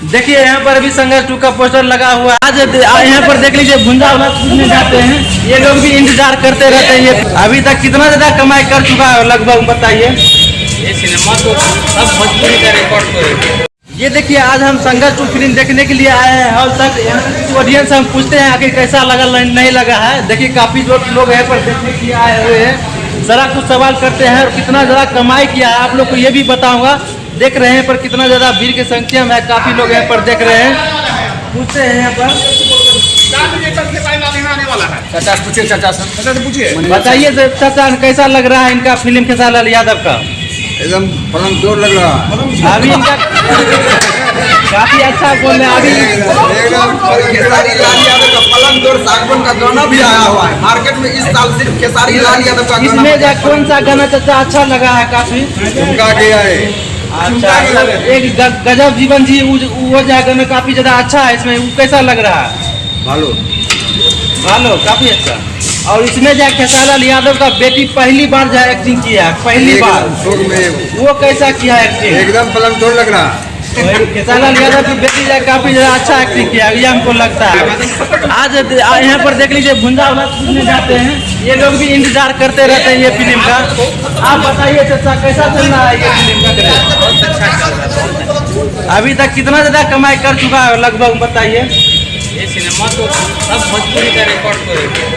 देखिए यहाँ पर अभी संघर्ष 2 का पोस्टर लगा हुआ है। आज यहाँ पर देख लीजिए भुंजा वाला पूछने जाते हैं, ये लोग भी इंतजार करते रहते हैं। ये अभी तक कितना ज्यादा कमाई कर चुका है लगभग बताइए। ये सिनेमा तो सब भोजपुरी का रिकॉर्ड तोड़ेगा। ये देखिए आज हम संघर्ष 2 फिल्म देखने के लिए आए हैं हॉल तक। यहाँ ऑडियंस हम पूछते हैं आखिर कैसा लगा नहीं लगा है। देखिए काफी लोग यहाँ पर देखने के लिए आए हुए हैं, सारा कुछ सवाल करते हैं और कितना ज्यादा कमाई किया है आप लोग को ये भी बताऊंगा। देख रहे हैं पर कितना ज्यादा भीड़ की संख्या में काफी लोग यहाँ पर देख रहे हैं, पूछते हैं यहाँ पर। चाचा से पूछिए, चाचा से पूछिए। बताइए चाचा कैसा लग रहा है इनका फिल्म खेसारी लाल यादव का? एकदम पलंग जोर लग रहा है। अभी इनका काफी अच्छा बोल रहे हैं अभी। एकदम खेसारी लाल यादव का पलंग जोर सागवन का गाना भी आया हुआ है मार्केट में इस साल। सिर्फ खेसारी लाल यादव का गाना इसमें कौन सा गाना चाचा अच्छा लगा है? काफी उनका गया है। अच्छा, एक गजब जीवन जी वो गाना काफी ज्यादा अच्छा है। इसमें वो कैसा लग रहा है? भालो काफी अच्छा। और इसमें जो खेसारी लाल यादव का बेटी पहली बार जो एक्टिंग किया है, पहली बार वो कैसा किया एक्टिंग? एकदम पलंग जोर लग रहा है। खेसारी लाल यादव की बेटी जो काफी ज्यादा अच्छा एक्टिंग किया ये हमको लगता है। आज यहाँ पर देख लीजिए भुंजा वाला पूछने जाते हैं, ये लोग भी इंतजार करते रहते हैं ये फिल्म का। आप बताइए चाचा कैसा चल रहा है ये फिल्म का क्रेज? बहुत अच्छा चल रहा है, बहुत अच्छा। अभी तक कितना ज्यादा कमाई कर चुका है लगभग बताइए। ये सिनेमा तो सब भोजपुरी का रिकॉर्ड तोड़ेगा।